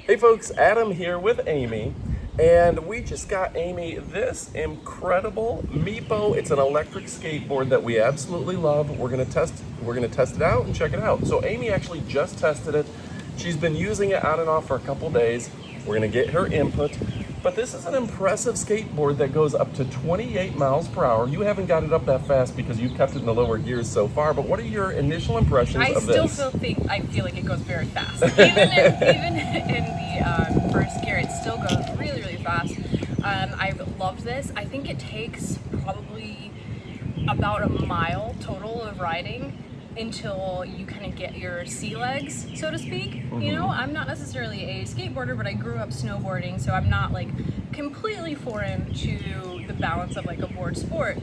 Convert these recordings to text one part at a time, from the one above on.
Hey folks, Adam here with Amy, and we just got Amy this incredible MEEPO. It's an electric skateboard that we absolutely love. We're gonna test it out and check it out. So Amy actually just tested it. She's been using it on and off for a couple days. We're gonna get her input. But this is an impressive skateboard that goes up to 28 miles per hour. You haven't got it up that fast because you've kept it in the lower gears so far, but what are your initial impressions of this? I feel like it goes very fast. Even in the first gear, it still goes really, really fast. I've loved this. I think it takes probably about a mile total of riding until you kind of get your sea legs, so to speak. You know, I'm not necessarily a skateboarder, but I grew up snowboarding, so I'm not like completely foreign to the balance of like a board sport.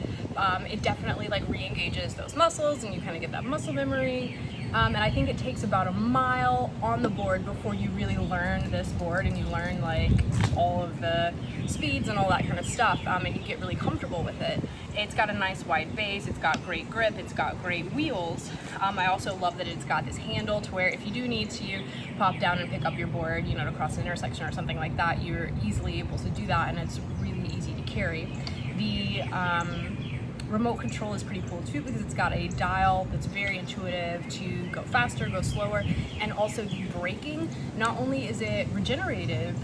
It definitely like re-engages those muscles and you kind of get that muscle memory. And I think it takes about a mile on the board before you really learn this board and you learn like all of the speeds and all that kind of stuff, and you get really comfortable with it. It's got a nice wide base, it's got great grip, it's got great wheels. I also love that it's got this handle to where if you do need to pop down and pick up your board, you know, to cross an intersection or something like that, you're easily able to do that, and it's really easy to carry. The remote control is pretty cool too because it's got a dial that's very intuitive to go faster, go slower, and also the braking. Not only is it regenerative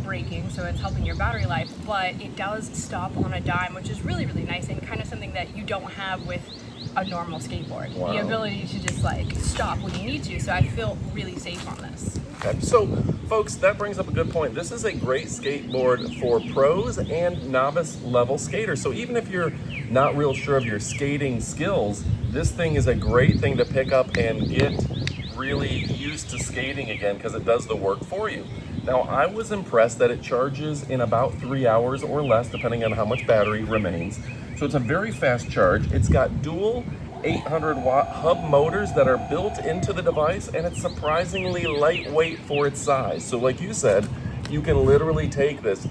braking, so it's helping your battery life, but it does stop on a dime, which is really, really nice and kind of something that you don't have with a normal skateboard. Wow. The ability to just like stop when you need to, so I feel really safe on this. Okay. So, folks, that brings up a good point. This is a great skateboard for pros and novice level skaters. So even if you're not real sure of your skating skills, this thing is a great thing to pick up and get really used to skating again because it does the work for you. Now, I was impressed that it charges in about 3 hours or less, depending on how much battery remains. So it's a very fast charge. It's got dual 800-watt hub motors that are built into the device, and it's surprisingly lightweight for its size. So like you said, you can literally take this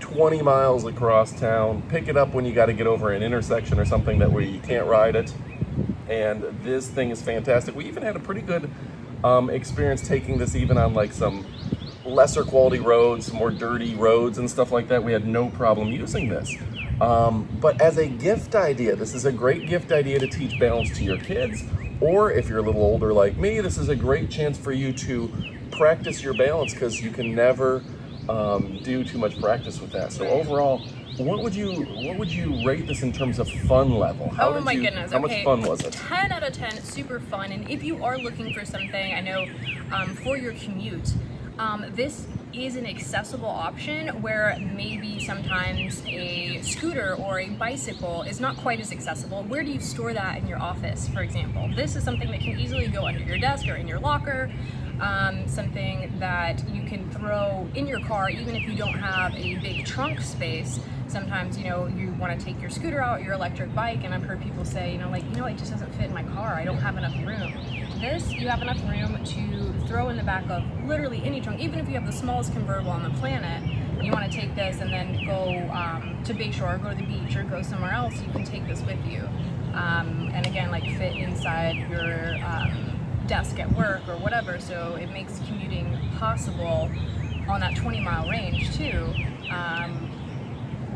20 miles across town, pick it up when you got to get over an intersection or something that where you can't ride it, and this thing is fantastic. We even had a pretty good experience taking this even on like some lesser quality roads, more dirty roads and stuff like that. We had no problem using this. But as a gift idea, this is a great gift idea to teach balance to your kids, or if you're a little older like me, this is a great chance for you to practice your balance because you can never do too much practice with that. So overall, what would you rate this in terms of fun level? Oh my goodness. How much fun was it? 10 out of 10, super fun. And if you are looking for something, I know for your commute, this is an accessible option where maybe sometimes a scooter or a bicycle is not quite as accessible. Where do you store that in your office, for example? This is something that can easily go under your desk or in your locker, something that you can throw in your car even if you don't have a big trunk space. Sometimes, you know, you want to take your scooter out, your electric bike, and I've heard people say, it just doesn't fit in my car. I don't have enough room. This, you have enough room to throw in the back of literally any trunk, even if you have the smallest convertible on the planet. You want to take this and then go to Bayshore, or go to the beach, or go somewhere else, you can take this with you. And again, like fit inside your desk at work or whatever, so it makes commuting possible on that 20-mile range too,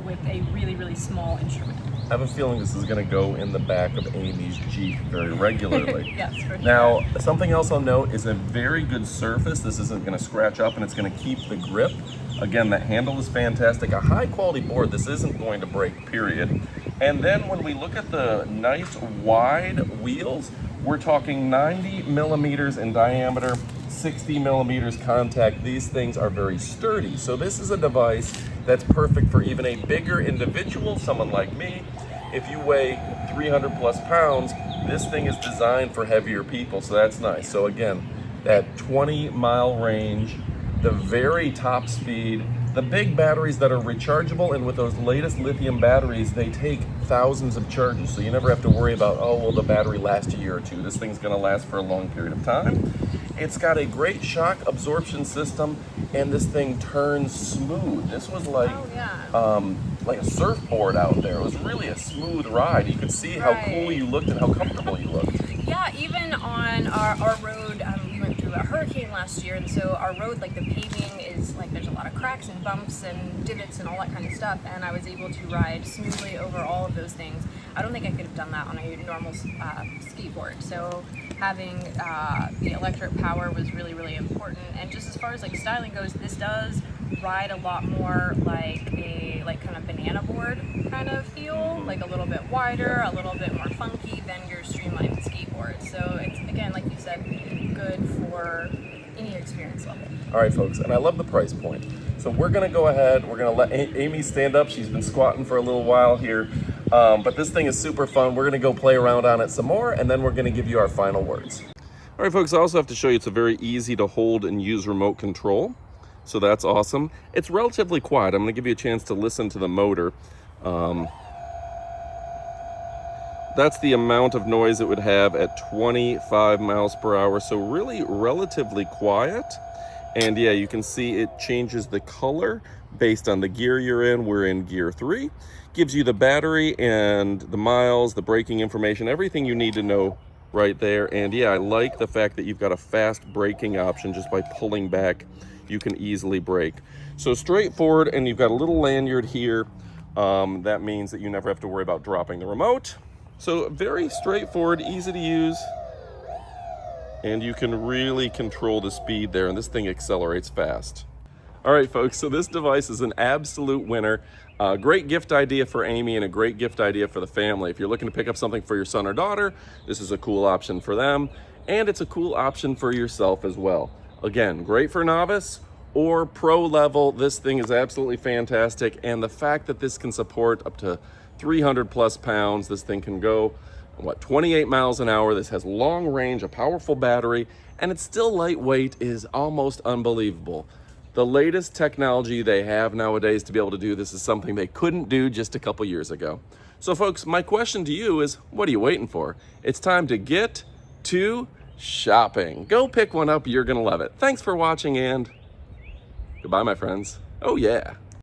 with a really, really small instrument. I have a feeling this is going to go in the back of Amy's Jeep very regularly. Yes, for sure. Now, something else I'll note is a very good surface. This isn't going to scratch up and it's going to keep the grip. Again, that handle is fantastic. A high quality board, this isn't going to break, period. And then when we look at the nice wide wheels, we're talking 90 millimeters in diameter, 60 millimeters contact. These things are very sturdy. So this is a device that's perfect for even a bigger individual, someone like me. If you weigh 300 plus pounds, this thing is designed for heavier people, so that's nice. So again, that 20-mile range, the very top speed, the big batteries that are rechargeable, and with those latest lithium batteries, they take thousands of charges, so you never have to worry about, oh, will the battery last a year or two? This thing's gonna last for a long period of time. It's got a great shock absorption system, and this thing turns smooth. This was like, like a surfboard out there. It was really a smooth ride. You could see how cool you looked and how comfortable you looked. Yeah, even on our road, we went through a hurricane last year, and so our road, like the paving cracks and bumps and divots and all that kind of stuff, and I was able to ride smoothly over all of those things. I don't think I could have done that on a normal skateboard. So having the electric power was really, really important. And just as far as like styling goes, this does ride a lot more like a kind of banana board kind of feel, like a little bit wider, a little bit more funky than your streamlined skateboard. So it's, again, like you said, good for any experience level. All right, folks, and I love the price point. So we're gonna go ahead, we're gonna let Amy stand up. She's been squatting for a little while here, but this thing is super fun. We're gonna go play around on it some more, and then we're gonna give you our final words. All right, folks, I also have to show you it's a very easy to hold and use remote control. So that's awesome. It's relatively quiet. I'm gonna give you a chance to listen to the motor. That's the amount of noise it would have at 25 miles per hour. So really relatively quiet. And yeah, you can see it changes the color based on the gear you're in. We're in gear 3. Gives you the battery and the miles, the braking information, everything you need to know right there. And yeah, I like the fact that you've got a fast braking option. Just by pulling back, you can easily brake. So straightforward, and you've got a little lanyard here. That means that you never have to worry about dropping the remote. So very straightforward, easy to use, and you can really control the speed there, and this thing accelerates fast. All right, folks, so this device is an absolute winner. Great gift idea for Amy and a great gift idea for the family. If you're looking to pick up something for your son or daughter, this is a cool option for them, and it's a cool option for yourself as well. Again, great for novice or pro level. This thing is absolutely fantastic, and the fact that this can support up to 300 plus pounds, this thing can go, 28 miles an hour. This has long range, a powerful battery, and it's still lightweight is almost unbelievable. The latest technology they have nowadays to be able to do this is something they couldn't do just a couple years ago. So folks, my question to you is, what are you waiting for? It's time to get to shopping. Go pick one up, you're gonna love it. Thanks for watching, and goodbye, my friends. Oh yeah.